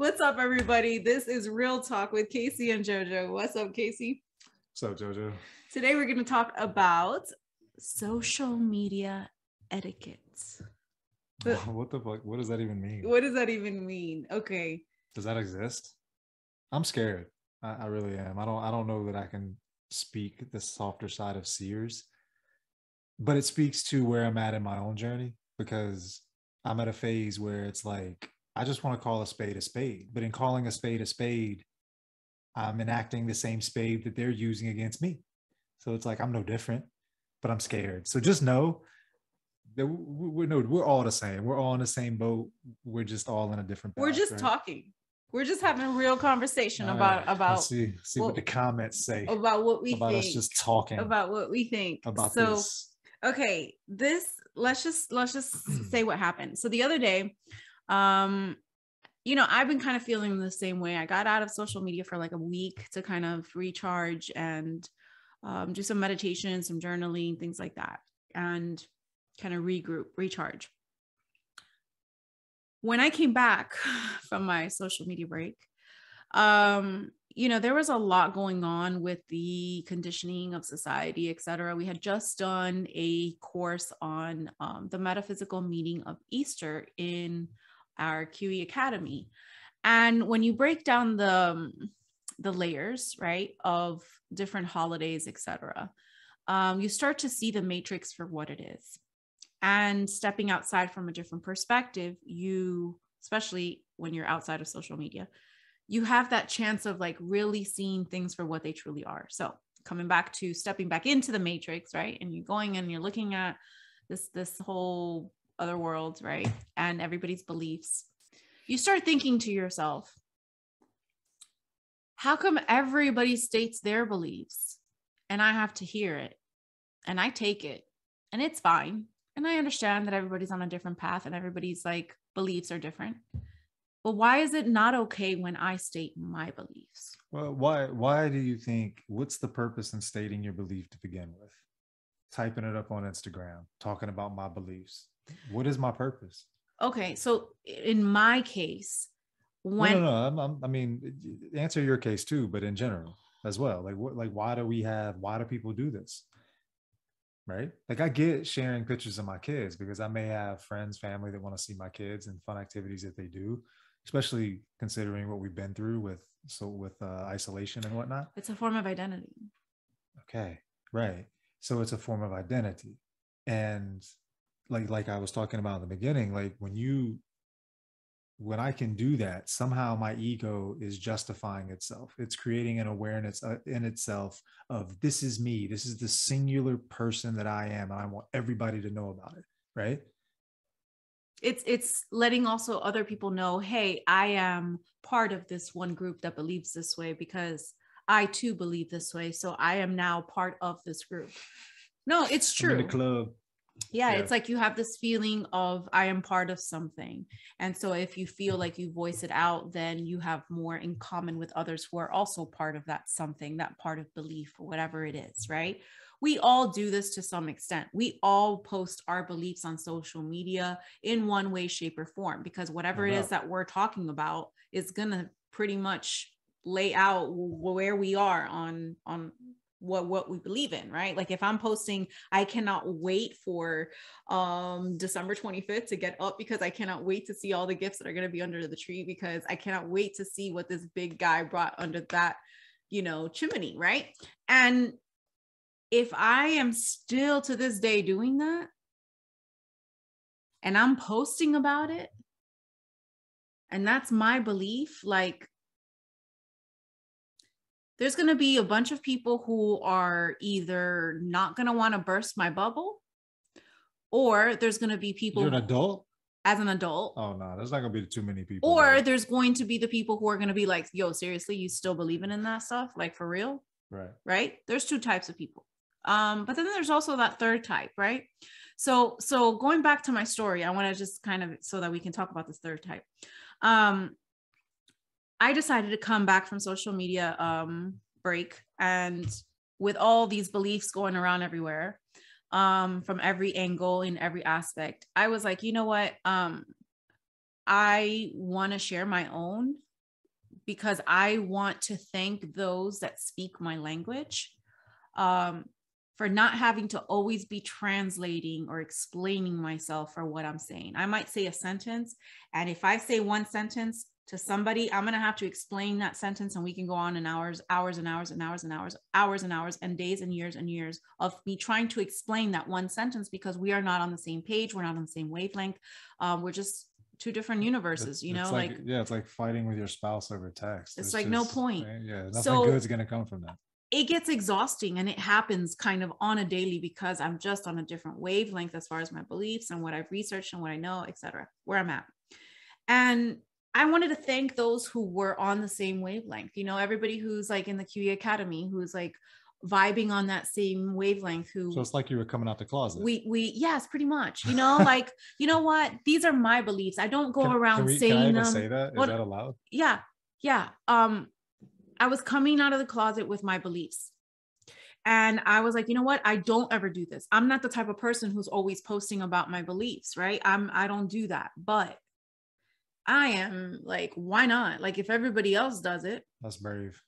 What's up, everybody? This is Real Talk with Casey and JoJo. What's up, Casey? What's up, JoJo? Today, we're going to talk about social media etiquette. What the fuck? What does that even mean? What does that even mean? Okay. Does that exist? I'm scared. I really am. I don't know that I can speak the softer side of Sears, but it speaks to where I'm at in my own journey, because I'm at a phase where it's like, I just want to call a spade, but in calling a spade, I'm enacting the same spade that they're using against me. So it's like, I'm no different, but I'm scared. So just know that we're all the same. We're all in the same boat. We're just all in a different path. We're just talking. We're just having a real conversation about Let's see what the comments say about what we about think. Us just talking about what we think about so this. Okay, let's just say what happened. So the other day, I've been kind of feeling the same way. I got out of social media for like a week to kind of recharge and do some meditation, some journaling, things like that, and kind of regroup, recharge. When I came back from my social media break, there was a lot going on with the conditioning of society, etc. We had just done a course on the metaphysical meaning of Easter in our QE Academy. And when you break down the layers, right, of different holidays, etc., you start to see the matrix for what it is. And stepping outside from a different perspective, especially when you're outside of social media, you have that chance of like really seeing things for what they truly are. So coming back to stepping back into the matrix, right? And you're going and you're looking at this whole other world, right? And everybody's beliefs. You start thinking to yourself, how come everybody states their beliefs and I have to hear it and I take it and it's fine? And I understand that everybody's on a different path and everybody's like beliefs are different. But why is it not okay when I state my beliefs? Well, why do you think, what's the purpose in stating your belief to begin with? Typing it up on Instagram, talking about my beliefs. What is my purpose? Okay, so in my case, I mean, answer your case too, but in general as well. Why do people do this? Right? Like, I get sharing pictures of my kids because I may have friends, family that want to see my kids and fun activities that they do, especially considering what we've been through with isolation and whatnot. It's a form of identity. Okay, right. So it's a form of identity. And like I was talking about in the beginning, like when I can do that, somehow my ego is justifying itself. It's creating an awareness in itself of, this is me. This is the singular person that I am. And I want everybody to know about it. Right. It's letting also other people know, hey, I am part of this one group that believes this way because I too believe this way. So I am now part of this group. No, it's true. I'm in the club. Yeah, it's like you have this feeling of I am part of something. And so if you feel like you voice it out, then you have more in common with others who are also part of that something, that part of belief or whatever it is, right? We all do this to some extent. We all post our beliefs on social media in one way, shape, or form, because whatever it is that we're talking about is going to pretty much lay out where we are on what we believe in, right? Like if I'm posting, I cannot wait for December 25th to get up because I cannot wait to see all the gifts that are going to be under the tree, because I cannot wait to see what this big guy brought under that, chimney, right? And if I am still to this day doing that and I'm posting about it and that's my belief, like, there's going to be a bunch of people who are either not going to want to burst my bubble, or there's going to be people. You're an adult? As an adult. Oh, no, there's not going to be too many people. Or there's going to be the people who are going to be like, yo, seriously, you still believing in that stuff? Like, for real? Right. Right? There's two types of people. But then there's also that third type, right? So going back to my story, I want to just kind of, so that we can talk about this third type. I decided to come back from social media break, and with all these beliefs going around everywhere, from every angle, in every aspect, I was like, you know what? I want to share my own because I want to thank those that speak my language, for not having to always be translating or explaining myself for what I'm saying. I might say a sentence, and if I say one sentence to somebody, I'm going to have to explain that sentence, and we can go on in hours and hours and hours and hours, hours and hours and days and years of me trying to explain that one sentence, because we are not on the same page. We're not on the same wavelength. We're just two different universes, you know, like, yeah, it's like fighting with your spouse over text. It's like no point. Yeah, nothing So good's going to come from that. it gets exhausting, and it happens kind of on a daily, because I'm just on a different wavelength as far as my beliefs and what I've researched and what I know, etc., where I'm at. And I wanted to thank those who were on the same wavelength, you know, everybody who's like in the QE Academy, who's like vibing on that same wavelength, who, so it's like you were coming out the closet. Yes, pretty much, you know, like, you know what, these are my beliefs. I don't go around saying can I even them. say that? Is that allowed? Yeah. I was coming out of the closet with my beliefs. And I was like, you know what? I don't ever do this. I'm not the type of person who's always posting about my beliefs, right? I don't do that. But I am like, why not? Like, if everybody else does it, that's brave.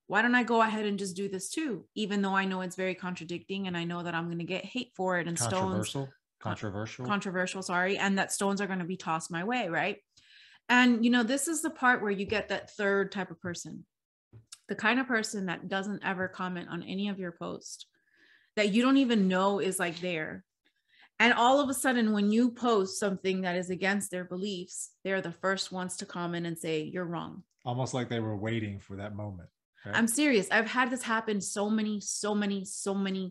Why don't I go ahead and just do this too? Even though I know it's very contradicting, and I know that I'm going to get hate for it, and controversial, sorry. And that stones are going to be tossed my way, right? And, you know, this is the part where you get that third type of person, the kind of person that doesn't ever comment on any of your posts, that you don't even know is like there. And all of a sudden, when you post something that is against their beliefs, they're the first ones to comment and say, you're wrong. Almost like they were waiting for that moment. Right? I'm serious. I've had this happen so many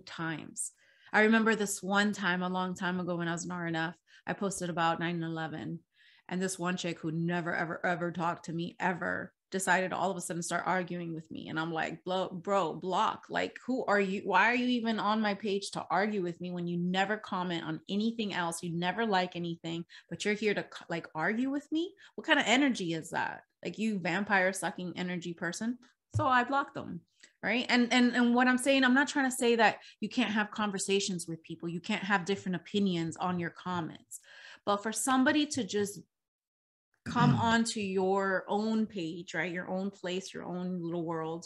times. I remember this one time, a long time ago, when I was in RNF, I posted about 9/11. And this one chick who never, ever talked to me ever decided all of a sudden start arguing with me. And I'm like, bro, block. Like, who are you? Why are you even on my page to argue with me when you never comment on anything else? You never like anything, but you're here to like argue with me? What kind of energy is that? Like, you vampire sucking energy person. So I blocked them. Right. And what I'm saying, I'm not trying to say that you can't have conversations with people. You can't have different opinions on your comments. But for somebody to just come onto your own page, right? Your own place, your own little world,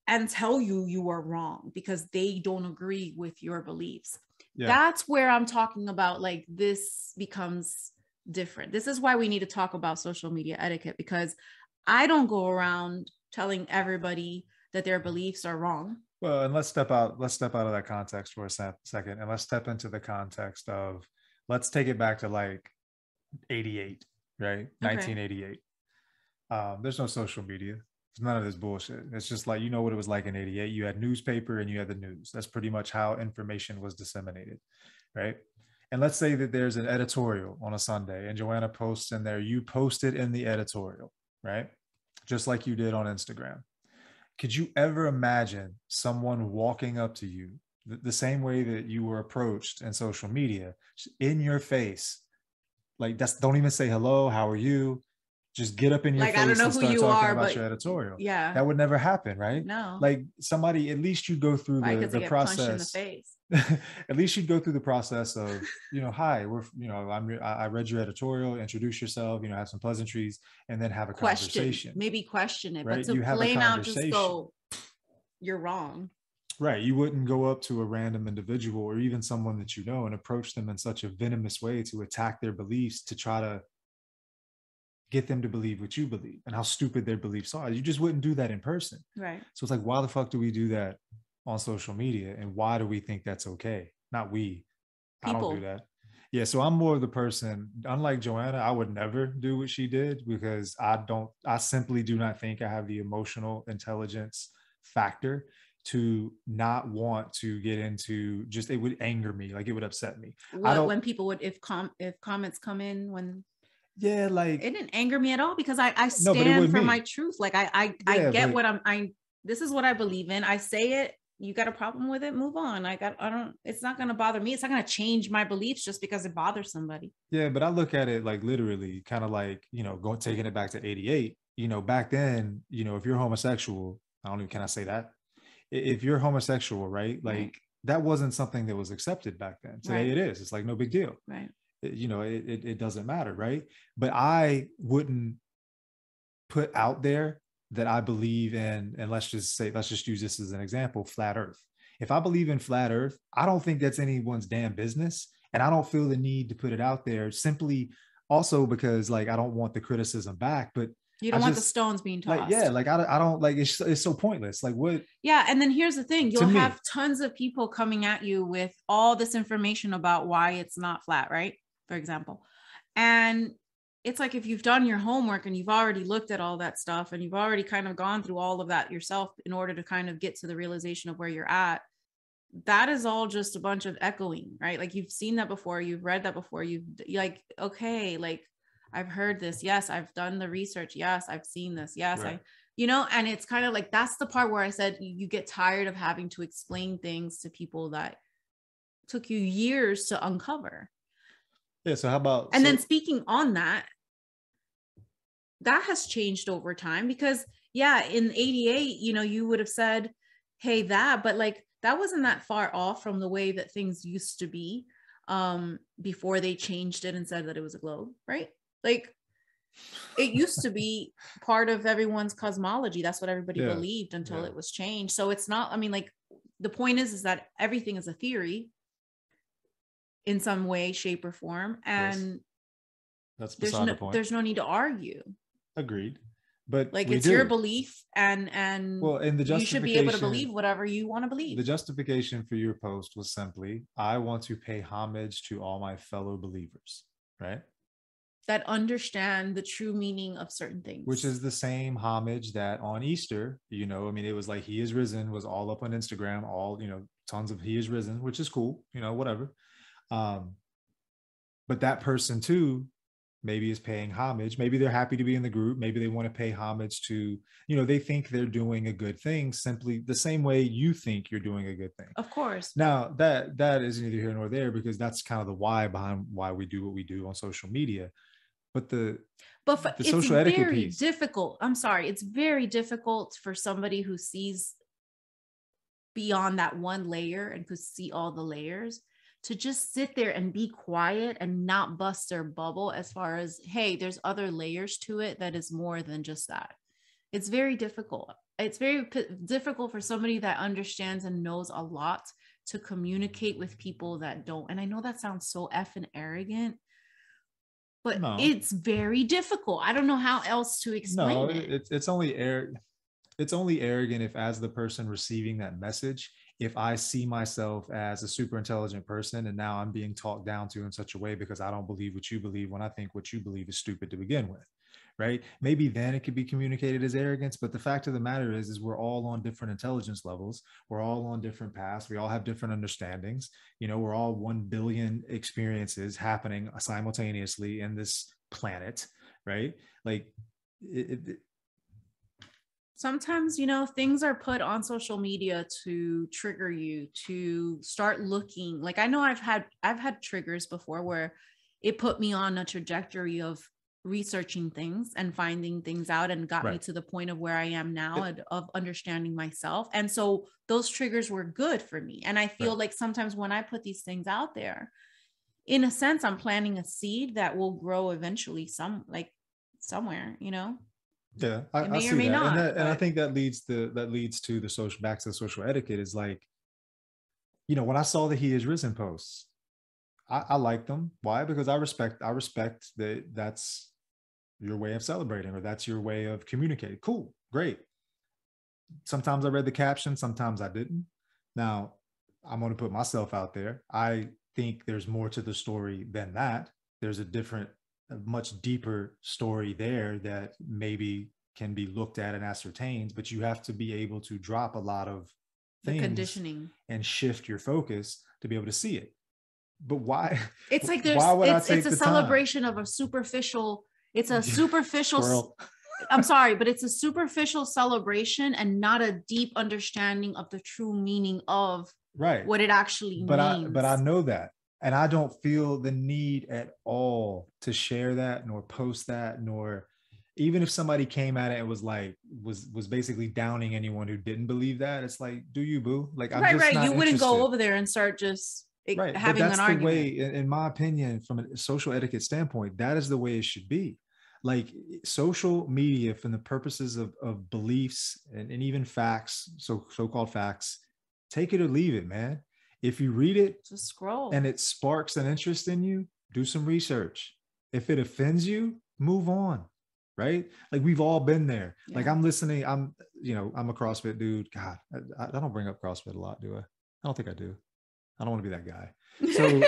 and tell you are wrong because they don't agree with your beliefs. Yeah. That's where I'm talking about, like, this becomes different. This is why we need to talk about social media etiquette, because I don't go around telling everybody that their beliefs are wrong. Well, and let's step out of that context for a second, and let's step into the context of, let's take it back to like 88, right? Okay. 1988. There's no social media. There's none of this bullshit. It's just like, you know what it was like in 88. You had newspaper and you had the news. That's pretty much how information was disseminated, right? And let's say that there's an editorial on a Sunday and Joanna posts in there. You posted in the editorial, right? Just like you did on Instagram. Could you ever imagine someone walking up to you the same way that you were approached in social media, in your face? Like, don't even say hello, how are you? Just get up in your face and start talking about your editorial. Yeah. That would never happen, right? No. Like, somebody, at least you go through the process. In the face. At least you'd go through the process of, you know, hi, I read your editorial, introduce yourself, you know, have some pleasantries, and then have a conversation. Maybe question it, right? But to plain out just go, you're wrong. Right. You wouldn't go up to a random individual or even someone that you know and approach them in such a venomous way to attack their beliefs, to try to get them to believe what you believe and how stupid their beliefs are. You just wouldn't do that in person. Right. So it's like, why the fuck do we do that on social media? And why do we think that's okay? Not we. People. I don't do that. Yeah. So I'm more of the person, unlike Joanna, I would never do what she did, because I simply do not think I have the emotional intelligence factor to not want to get into, just, it would anger me, like it would upset me. When people would, if comments come in, when, yeah, like, it didn't anger me at all, because I stand for my truth. Like I get what this is what I believe in. I say it. You got a problem with it, move on. It's not going to bother me. It's not going to change my beliefs just because it bothers somebody. Yeah. But I look at it like literally kind of like, you know, taking it back to 88, you know, back then, you know, if you're homosexual, can I say that? If you're homosexual, right? Like, right. That wasn't something that was accepted back then. Today It is. It's like no big deal. Right. You know, it doesn't matter, right? But I wouldn't put out there that I believe in, and let's just use this as an example, flat earth. If I believe in flat earth, I don't think that's anyone's damn business. And I don't feel the need to put it out there simply also because like I don't want the criticism back, but You I don't want the just stones being like, tossed. yeah, like I don't like it's so pointless. Like what? Yeah. And then here's the thing, you'll To me. have tons of people coming at you with all this information about why it's not flat, right? For example. And it's like, if you've done your homework and you've already looked at all that stuff and you've already kind of gone through all of that yourself in order to kind of get to the realization of where you're at, that is all just a bunch of echoing, right? Like you've seen that before, you've read that before, you're like, okay, like I've heard this. Yes, I've done the research. Yes, I've seen this. Yes, Right. and it's kind of like, that's the part where I said you get tired of having to explain things to people that took you years to uncover. Yeah. So how about, and then speaking on that has changed over time, because yeah, in 88, you would have said, hey, but like that wasn't that far off from the way that things used to be before they changed it and said that it was a globe, right? Like it used to be part of everyone's cosmology. That's what everybody believed until it was changed. So it's not, I mean, like the point is that everything is a theory in some way, shape, or form, and that's beside the point. There's no need to argue. Agreed. But like it's your belief, and well, and the you should be able to believe whatever you want to believe. The justification for your post was simply, I want to pay homage to all my fellow believers, right? That understand the true meaning of certain things. Which is the same homage that on Easter, I mean, it was like He is risen was all up on Instagram, all, tons of He is risen, which is cool, whatever. But that person too, maybe is paying homage. Maybe they're happy to be in the group. Maybe they want to pay homage to, they think they're doing a good thing, simply the same way you think you're doing a good thing. Of course. Now that is neither here nor there, because that's kind of the why behind why we do what we do on social media. But the social etiquette piece, difficult. I'm sorry. It's very difficult for somebody who sees beyond that one layer and could see all the layers to just sit there and be quiet and not bust their bubble as far as, hey, there's other layers to it that is more than just that. It's very difficult. It's very difficult for somebody that understands and knows a lot to communicate with people that don't. And I know that sounds so effing arrogant, but it's very difficult. I don't know how else to explain it. It's only arrogant if, as the person receiving that message, if I see myself as a super intelligent person and now I'm being talked down to in such a way because I don't believe what you believe when I think what you believe is stupid to begin with, right? Maybe then it could be communicated as arrogance, but the fact of the matter is we're all on different intelligence levels. We're all on different paths. We all have different understandings. We're all 1 billion experiences happening simultaneously in this planet, right? Like sometimes, things are put on social media to trigger you to start looking. Like I know I've had triggers before where it put me on a trajectory of researching things and finding things out, and got me to the point of where I am now of understanding myself. And so those triggers were good for me. And I feel like sometimes when I put these things out there, in a sense, I'm planting a seed that will grow eventually somewhere, Yeah, I see that. Not, and I think that leads to the social, back to the social etiquette, is like, when I saw the He is risen posts, I liked them. Why? Because I respect that that's your way of celebrating, or that's your way of communicating. Cool, great. Sometimes I read the caption, sometimes I didn't. Now, I'm going to put myself out there. I think there's more to the story than that. There's a much deeper story there that maybe can be looked at and ascertained, but you have to be able to drop a lot of things, the conditioning, and shift your focus to be able to see it. But why? It's like it's a celebration of a superficial. It's a superficial. I'm sorry, but it's a superficial celebration and not a deep understanding of the true meaning of what it actually means. But I know that. And I don't feel the need at all to share that, nor post that, nor even if somebody came at it and was basically downing anyone who didn't believe that. It's like, do you, boo? Like, I'm just not you wouldn't interested. go over there and start just having but that's an argument. The way, in my opinion, from a social etiquette standpoint, that is the way it should be. Like social media, for the purposes of beliefs and even facts, so-called facts, take it or leave it, man. If you read it Just scroll. and it sparks an interest in you, do some research. If it offends you, move on. Right? Like we've all been there. Yeah. Like I'm listening, I'm a CrossFit dude. God, I don't bring up CrossFit a lot, do I? I don't think I do. I don't want to be that guy. So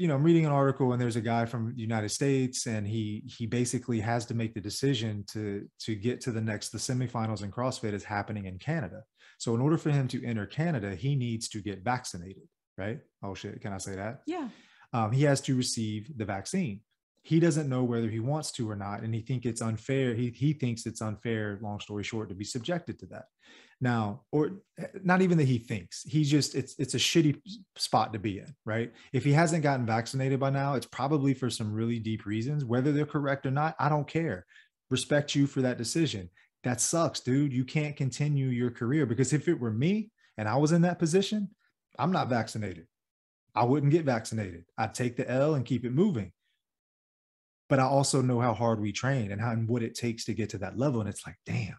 I'm reading an article and there's a guy from the United States and he basically has to make the decision to get to the semifinals in CrossFit is happening in Canada. So in order for him to enter Canada, he needs to get vaccinated, right? Oh shit, can I say that? Yeah. He has to receive the vaccine. He doesn't know whether he wants to or not, and he thinks it's unfair. He thinks it's unfair, long story short, to be subjected to that. Now, or not even that he thinks, he's just, it's a shitty spot to be in, right? If he hasn't gotten vaccinated by now, it's probably for some really deep reasons. Whether they're correct or not, I don't care. Respect you for that decision. That sucks, dude. You can't continue your career, because if it were me and I was in that position, I'm not vaccinated. I wouldn't get vaccinated. I'd take the L and keep it moving. But I also know how hard we train and what it takes to get to that level. And it's like, damn.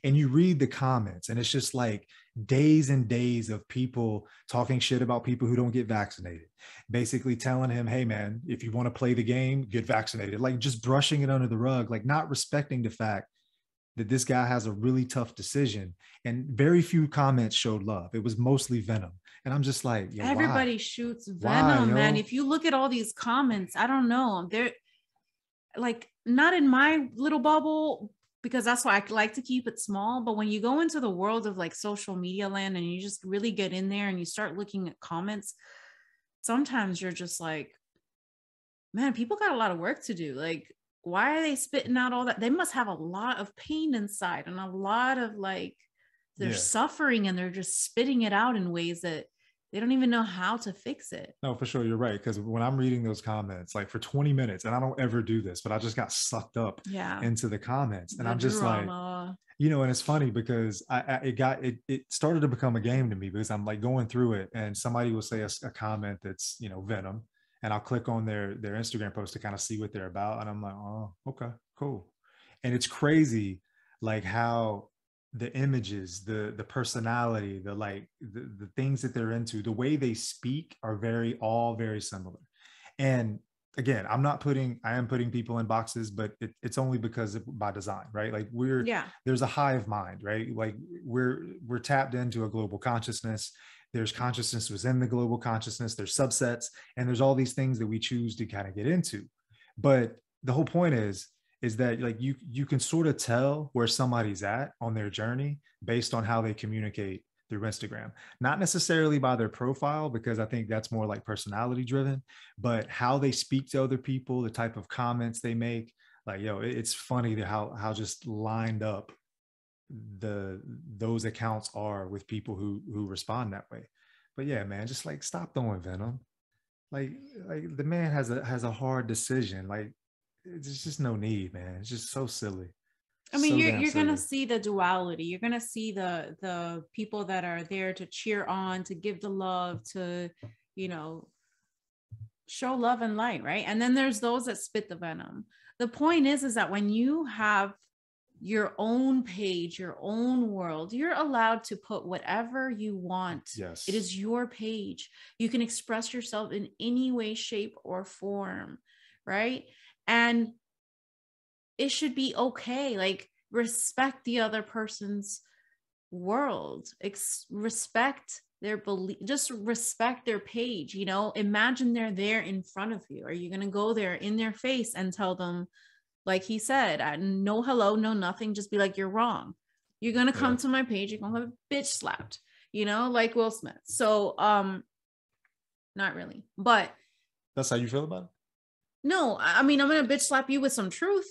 And you read the comments and it's just like days and days of people talking shit about people who don't get vaccinated, basically telling him, hey man, if you want to play the game, get vaccinated. Like just brushing it under the rug, like not respecting the fact that this guy has a really tough decision. And very few comments showed love. It was mostly venom. And I'm just like, yo, everybody why? shoots venom, Why, man. yo? If you look at all these comments, I don't know. They're like not in my little bubble, because that's why I like to keep it small. But when you go into the world of like social media land and you just really get in there and you start looking at comments, sometimes you're just like, man, people got a lot of work to do. Like, why are they spitting out all that? They must have a lot of pain inside and a lot of like, they're suffering and they're just spitting it out in ways that they don't even know how to fix it. No, for sure. You're right. Because when I'm reading those comments, like for 20 minutes, and I don't ever do this, but I just got sucked up into the comments. And I'm just drama. like, and it's funny because it started to become a game to me, because I'm like going through it and somebody will say a comment that's, venom. And I'll click on their Instagram post to kind of see what they're about. And I'm like, oh, okay, cool. And it's crazy, like how the images, the personality, the things that they're into, the way they speak are all very similar. And again, I am putting people in boxes, but it's only because by design, right? Like there's a hive mind, right? Like we're tapped into a global consciousness. There's consciousness within the global consciousness. There's subsets, and there's all these things that we choose to kind of get into. But the whole point is that like you can sort of tell where somebody's at on their journey based on how they communicate through Instagram, not necessarily by their profile, because I think that's more like personality driven, but how they speak to other people, the type of comments they make. Like, it's funny how just lined up those accounts are with people who respond that way. But yeah, man, just like stop throwing venom. Like the man has a hard decision. Like, there's just no need, man. It's just so silly. I mean, you're gonna see the duality. You're gonna see the people that are there to cheer on, to give the love, to show love and light, right? And then there's those that spit the venom. The point is that when you have your own page, your own world, you're allowed to put whatever you want. Yes. It is your page. You can express yourself in any way, shape, or form, right? And it should be okay. Like, respect the other person's world, respect their belief, just respect their page. Imagine they're there in front of you. Are you going to go there in their face and tell them, like he said, no hello, no nothing, just be like, you're wrong? You're going to come to my page, you're going to have a bitch slapped, like Will Smith. So not really, but that's how you feel about it? No, I mean, I'm going to bitch slap you with some truth.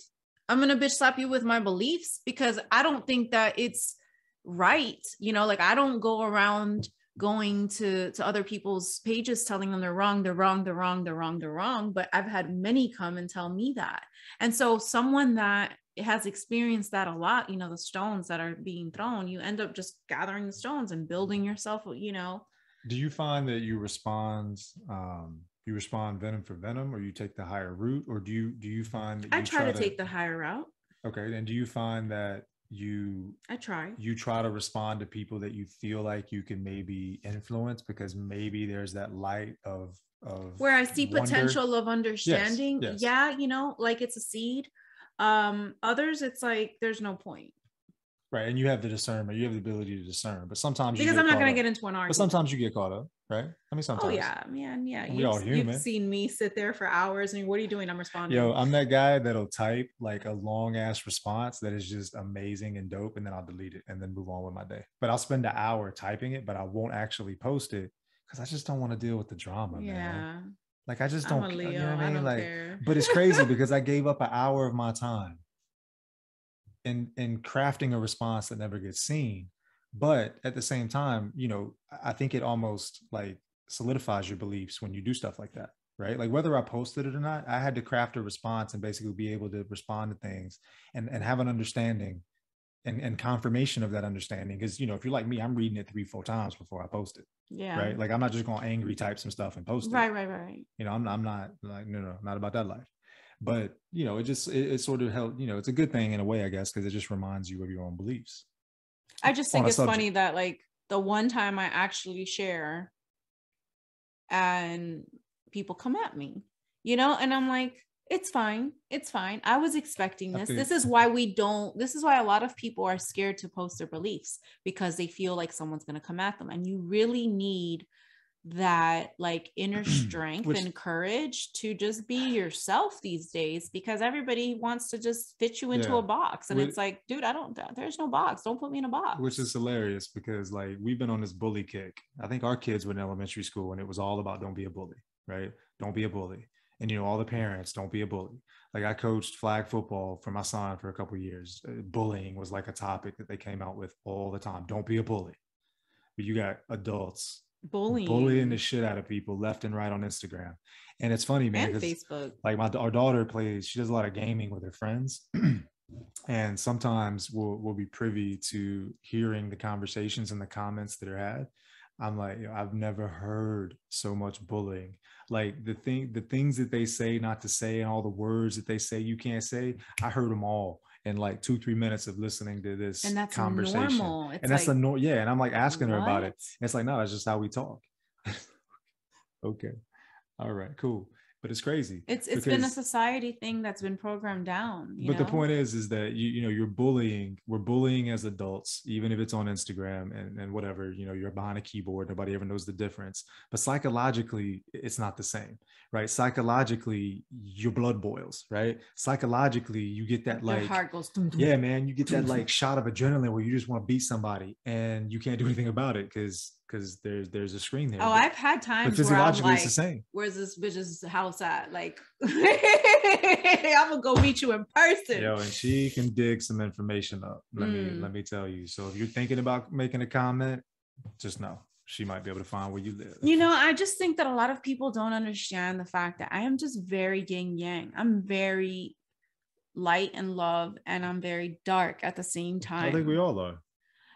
I'm going to bitch slap you with my beliefs, because I don't think that it's right. Like, I don't go around going to other people's pages telling them they're wrong. But I've had many come and tell me that. And so someone that has experienced that a lot, the stones that are being thrown, you end up just gathering the stones and building yourself, Do you find that you respond You respond venom for venom, or you take the higher route, or do you find that I you try try to to take the higher route. okay, and do you find that I try. you try to respond to people that you feel like you can maybe influence because maybe there's that light of Where I see wonder? potential of Yes, understanding, yes. yeah, like it's a seed. Others, it's like there's no point. Right. And you have the discernment, you have the ability to discern, but sometimes you Because get I'm not caught going to up. get into an But argument. sometimes you get caught up, right? I mean, Oh sometimes. yeah, man. Yeah. And we all You've human. seen me sit there for hours and what are you doing? I'm responding. Yo, I'm that guy that'll type like a long ass response that is just amazing and dope, and then I'll delete it and then move on with my day. But I'll spend an hour typing it, but I won't actually post it because I just don't want to deal with the drama, man. Yeah. Like I just I'm a don't, you know Leo. what I I mean? don't Like, care. but it's crazy because I gave up an hour of my time in crafting a response that never gets seen. But at the same time, I think it almost like solidifies your beliefs when you do stuff like that, right? Like whether I posted it or not, I had to craft a response and basically be able to respond to things and have an understanding and confirmation of that understanding. Because if you're like me, I'm reading it 3-4 times before I post it. Yeah. Right. Like I'm not just going to angry type some stuff and post it. Right. I'm not like, no, not about that life. But it sort of helped, it's a good thing in a way, I guess, because it just reminds you of your own beliefs. I just think it's funny that like the one time I actually share and people come at me, and I'm like, it's fine. It's fine. I was expecting this. This is why a lot of people are scared to post their beliefs because they feel like someone's going to come at them. And you really need that like inner strength and courage to just be yourself these days because everybody wants to just fit you into a box. And it's like, dude, there's no box. Don't put me in a box. Which is hilarious because like we've been on this bully kick. I think our kids were in elementary school and it was all about don't be a bully, right? Don't be a bully. And all the parents, don't be a bully. Like I coached flag football for my son for a couple of years. Bullying was like a topic that they came out with all the time. Don't be a bully. But you got adults bullying the shit out of people left and right on Instagram. And it's funny, man, and Facebook. Like our daughter she does a lot of gaming with her friends. And sometimes we'll be privy to hearing the conversations and the comments that are had. I'm like, I've never heard so much bullying. Like the things that they say not to say and all the words that they say you can't say, I heard them all in like 2-3 minutes of listening to this and that's conversation. Normal. And that's like, yeah. And I'm like asking her about it. And it's like, no, that's just how we talk. Okay. All right, cool. But it's crazy. It's been a society thing that's been programmed down. But the point is that you're bullying. We're bullying as adults, even if it's on Instagram and whatever. You're behind a keyboard. Nobody ever knows the difference. But psychologically, it's not the same, right? Psychologically, your blood boils, right? Psychologically, you get that like your heart goes. Yeah, man. You get that like shot of adrenaline where you just want to beat somebody and you can't do anything about it because there's a screen there. Oh, I've had times but physiologically where I'm like, it's the same. Where's this bitch's house at? Like, I'm gonna go meet you in person. Yo, and she can dig some information up. Let me tell you. So if you're thinking about making a comment, just know she might be able to find where you live. I just think that a lot of people don't understand the fact that I am just very yin yang. I'm very light and love, and I'm very dark at the same time. I think we all are.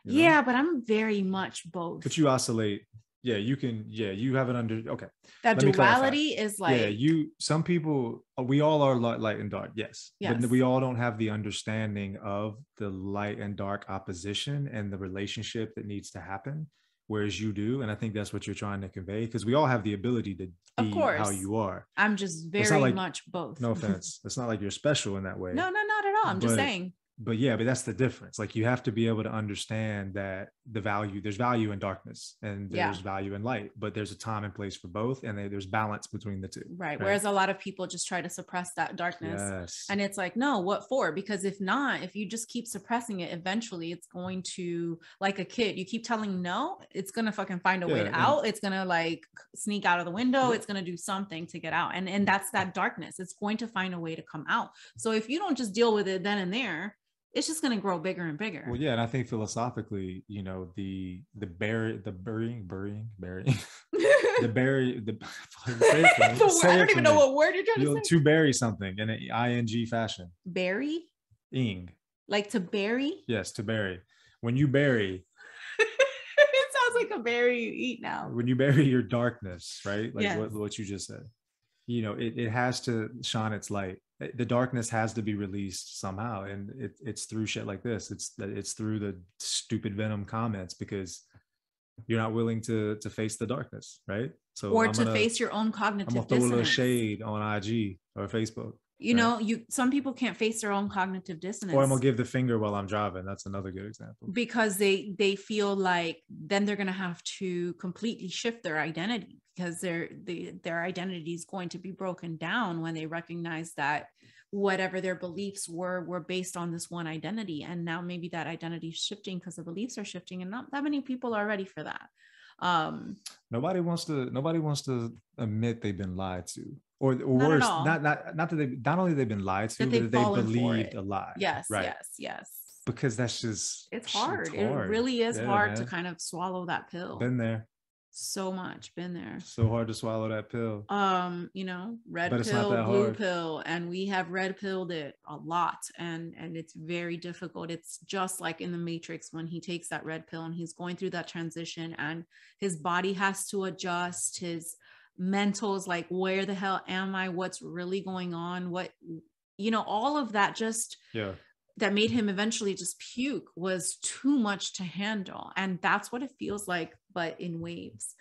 Yeah, but I'm very much both. But you oscillate. Yeah, you can. Yeah, you have okay. That duality is like. Yeah, some people. We all are light and dark. Yes. But we all don't have the understanding of the light and dark opposition and the relationship that needs to happen, whereas you do. And I think that's what you're trying to convey because we all have the ability to be how you are. I'm just very much both. No offense. It's not like you're special in that way. No, not at all. I'm just saying. But that's the difference. Like you have to be able to understand that there's value in darkness and there's value in light, but there's a time and place for both. And there's balance between the two. Right. Whereas a lot of people just try to suppress that darkness. Yes. And it's like, no, what for? Because if you just keep suppressing it, eventually it's going to, like a kid, you keep telling no, it's going to fucking find a way out. It's going to like sneak out of the window. It's going to do something to get out. And that's that darkness. It's going to find a way to come out. So if you don't just deal with it then and there, it's just going to grow bigger and bigger. Well, yeah. And I think philosophically, the burying, the I don't even know what word you're trying to say. To bury something in an ing fashion. Bury? Ing. Like to bury? Yes, to bury. When you bury. It sounds like a berry you eat now. When you bury your darkness, right? Like yes. what you just said. you know, it has to shine its light. The darkness has to be released somehow, and it's through shit like this. It's through the stupid venom comments, because you're not willing to face the darkness, right? So Or I'm to gonna face your own I'm gonna cognitive throw a little dissonance. shade on IG or Facebook, You right? know, some people can't face their own cognitive Or I'm dissonance gonna give the finger while I'm driving. That's another good example. because they feel like then they're going to have to completely shift their identity, because their identity is going to be broken down when they recognize that whatever their beliefs were based on this one identity, and now maybe that identity is shifting because the beliefs are shifting, and not that many people are ready for that. Nobody wants to admit they've been lied to, or Not at worse, all. not that they, not only they've been lied to, That but they've that they fallen for believed it. a lie, Yes, right? yes, yes. Because that's just, It's it's hard. It hard. really is Yeah, hard to man. kind of swallow that pill. Been there. So much been there. So hard to swallow that pill. You know, red But it's not pill, that blue hard. pill, and we have red pilled it a lot, and it's very difficult. It's just like in the Matrix when he takes that red pill and he's going through that transition, and his body has to adjust, his mental is like, where the hell am I, what's really going on, what, you know, all of that just Yeah. that made him eventually just puke was too much to handle, and that's what it feels like, but in waves.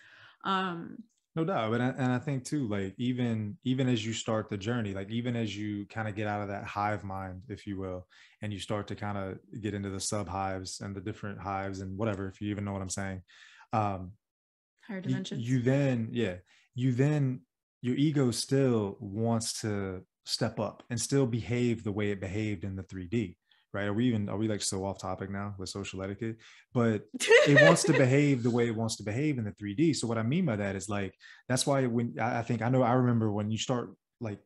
No doubt. And I think too, like even as you start the journey, like even as you kind of get out of that hive mind, if you will, and you start to kind of get into the sub hives and the different hives and whatever, if you even know what I'm saying, Higher dimensions. you then, yeah, you then, your ego still wants to step up and still behave the way it behaved in the 3D, right? Are we like so off topic now with social etiquette? But it wants to behave the way it wants to behave in the 3D. So what I mean by that is like, that's why when I think, I remember when you start like,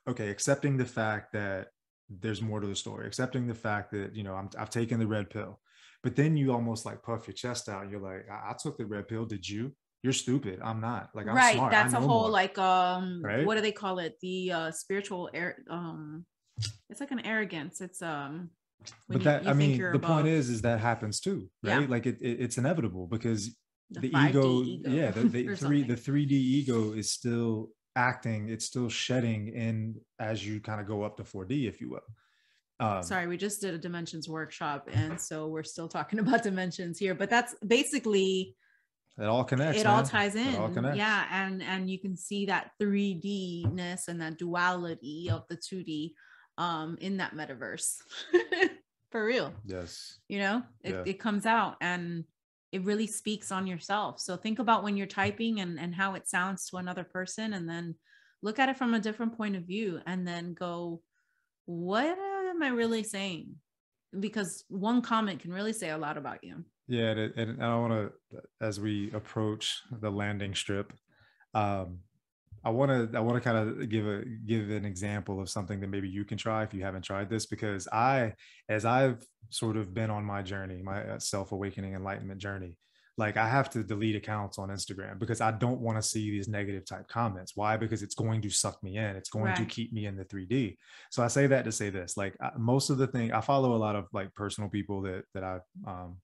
okay, accepting the fact that there's more to the story, accepting the fact that, you know, I've taken the red pill, but then you almost like puff your chest out. You're like, I took the red pill. Did you? You're stupid. I'm not. Like, I'm Right, smart. I that's a know whole more. like Right. what do they call it, the spiritual air, it's like an arrogance. It's when But that, you I think mean, you're the point above. is that happens too, Yeah, right? Like it's inevitable, because the the 5D ego, ego yeah, the or three, something. the 3D ego is still acting, it's still shedding in as you kind of go up to 4D, if you will. Sorry, we just did a dimensions workshop, and so we're still talking about dimensions here, but that's basically, It all connects, it all man. ties It all in. connects. Yeah, and you can see that 3D-ness and that duality of the 2D in that metaverse. For real. Yes. You know, Yeah. it comes out, and it really speaks on yourself. So think about when you're typing and how it sounds to another person, and then look at it from a different point of view, and then go, what am I really saying? Because one comment can really say a lot about you. Yeah, and I want to, as we approach the landing strip, um, I want to kind of give an example of something that maybe you can try if you haven't tried this, because as I've sort of been on my journey, my self awakening enlightenment journey, like I have to delete accounts on Instagram because I don't want to see these negative type comments. Why? Because it's going to suck me in. It's going to Right. keep me in the 3D. So I say that to say this, like most of the thing, I follow a lot of like personal people that I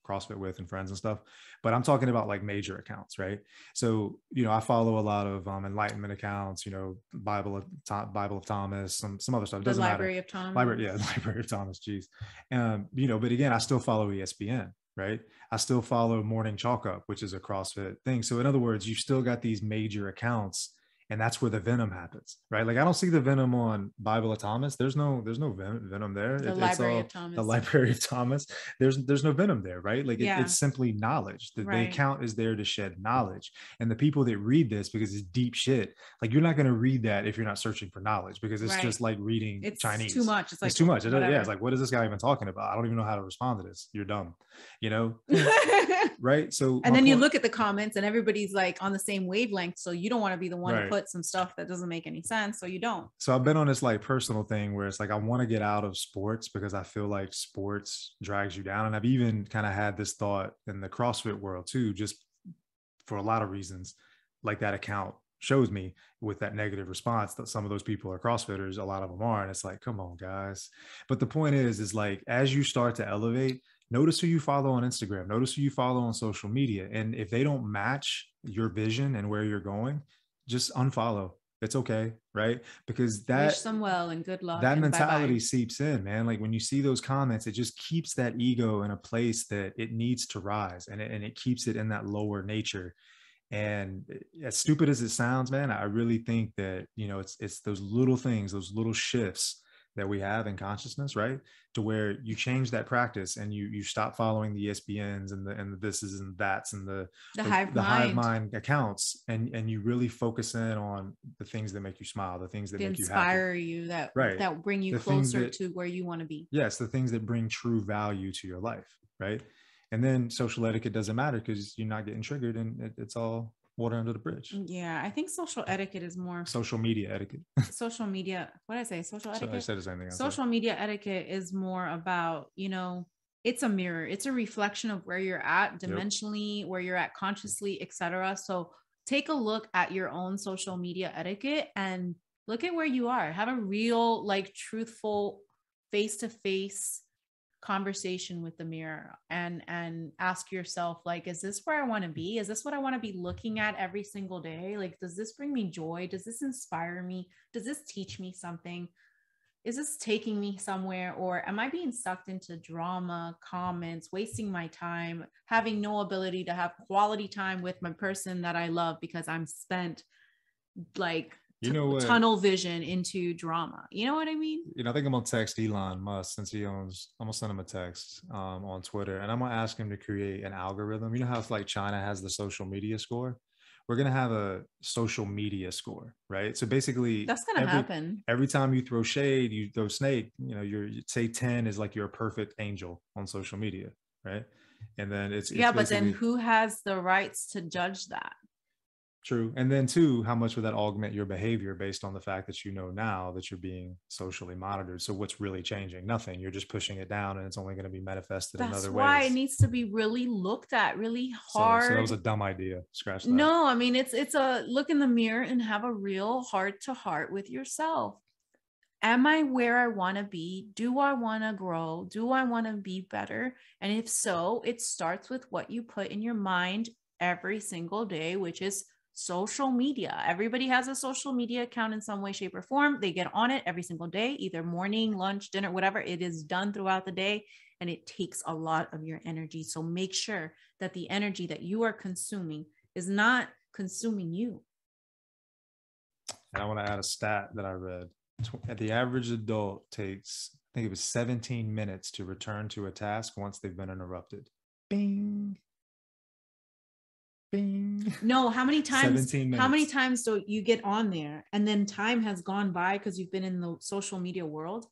CrossFit with and friends and stuff, but I'm talking about like major accounts, right? So, you know, I follow a lot of enlightenment accounts, you know, Bible of Thomas, some other stuff. It The doesn't matter. Library of Thomas. Library, yeah, Library of Thomas, geez. You know, but again, I still follow ESPN, right? I still follow Morning Chalk Up, which is a CrossFit thing. So in other words, you still got these major accounts, and that's where the venom happens, right? Like I don't see the venom on Bible of Thomas. There's no venom there. The It's Library of all the Thomas. Library of Thomas. There's no venom there, right? Like Yeah. it's simply knowledge. The Right. account is there to shed knowledge, and the people that read this, because it's deep shit, like you're not going to read that if you're not searching for knowledge, because it's Right. just like reading It's Chinese. too much. It's like, It's too much. whatever. Yeah, it's like, what is this guy even talking about? I don't even know how to respond to this. You're dumb, you know? Right. So and then you look at the comments and everybody's like on the same wavelength, so you don't want to be the one to Right. put some stuff that doesn't make any sense, so you don't. So I've been on this like personal thing where it's like I want to get out of sports because I feel like sports drags you down, and I've even kind of had this thought in the CrossFit world too, just for a lot of reasons, like that account shows me with that negative response that some of those people are CrossFitters, a lot of them are, and it's like, come on guys. But the point is like as you start to elevate, notice who you follow on Instagram, notice who you follow on social media, and if they don't match your vision and where you're going, just unfollow. It's okay, right? Because Wish them well and good luck that and bye mentality bye. seeps in, man. Like when you see those comments, it just keeps that ego in a place that it needs to rise, and it keeps it in that lower nature. And as stupid as it sounds, man, I really think that, you know, it's those little things, those little shifts that we have in consciousness, right? To where you change that practice and you stop following the ESPNs and the thises and that's and The hive the hive mind, mind accounts, and you really focus in on the things that make you smile, the things that to make you happy, inspire you, that right? bring you The things closer that, to where you want to be. yes, the things that bring true value to your life, right? And then social etiquette doesn't matter because you're not getting triggered, and it's all water under the bridge. Yeah, I think social etiquette is more Social media etiquette. social media. What did I say? Social So I etiquette? said the same thing. I said. Social media etiquette is more about, it's a mirror. It's a reflection of where you're at Yep. dimensionally, where you're at consciously, etc. So take a look at your own social media etiquette and look at where you are. Have a real, like, truthful, face-to-face conversation with the mirror, and ask yourself, like, is this where I want to be? Is this what I want to be looking at every single day? Like, does this bring me joy? Does this inspire me? Does this teach me something? Is this taking me somewhere, or am I being sucked into drama, comments, wasting my time, having no ability to have quality time with my person that I love because I'm spent, like, You know what? tunnel vision into drama? You know what I mean? I think I'm gonna text Elon Musk since he owns. I'm gonna send him a text on Twitter, and I'm gonna ask him to create an algorithm. You know how it's like China has the social media score. We're gonna have a social media score, right? So basically, That's gonna happen. every time you throw shade, you throw snake. You say 10 is like you're a perfect angel on social media, right? And then it's But then who has the rights to judge that? True. And then two, how much would that augment your behavior based on the fact that you know now that you're being socially monitored? So what's really changing? Nothing. You're just pushing it down, and it's only going to be manifested in That's other why it ways. needs to be really looked at really So hard. that was a dumb idea. Scratch that. No, I mean, it's a look in the mirror and have a real heart to heart with yourself. Am I where I want to be? Do I want to grow? Do I want to be better? And if so, it starts with what you put in your mind every single day, which is social media. Everybody has a social media account in some way, shape, or form. They get on it every single day, either morning, lunch, dinner, whatever. It is done throughout the day, and it takes a lot of your energy. So make sure that the energy that you are consuming is not consuming you. And I want to add a stat that I read. The average adult takes, I think it was 17 minutes to return to a task once they've been interrupted. Bing. Bing. No, how many times 17 minutes. How many times do you get on there and then time has gone by because you've been in the social media world,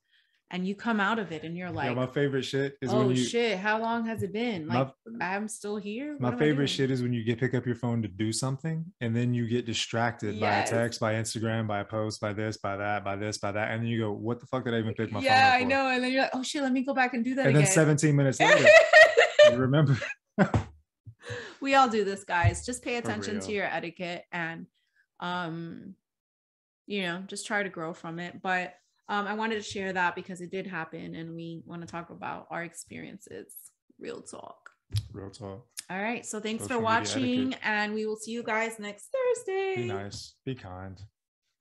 and you come out of it and you're like, yeah, my favorite shit is oh shit, how long has it been? Like, I'm still here. My favorite shit is when you pick up your phone to do something, and then you get distracted by a text, by Instagram, by a post, by this, by that, by this, by that, and then you go, "What the fuck did I even pick my phone up for?" Yeah, I know. And then you're like, oh shit, let me go back and do that and again. Then 17 minutes later, you remember. We all do this, guys. Just pay attention to your etiquette, and just try to grow from it. But I wanted to share that because it did happen, and we want to talk about our experiences. Real talk. Real talk. All right. So thanks for watching, and we will see you guys next Thursday. Be nice. Be kind.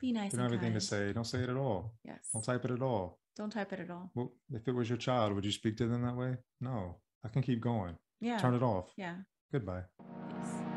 Be nice. If you don't have anything to say, don't say it at all. Yes. Don't type it at all. Don't type it at all. Well, if it was your child, would you speak to them that way? No. I can keep going. Yeah. Turn it off. Yeah. Goodbye. Peace.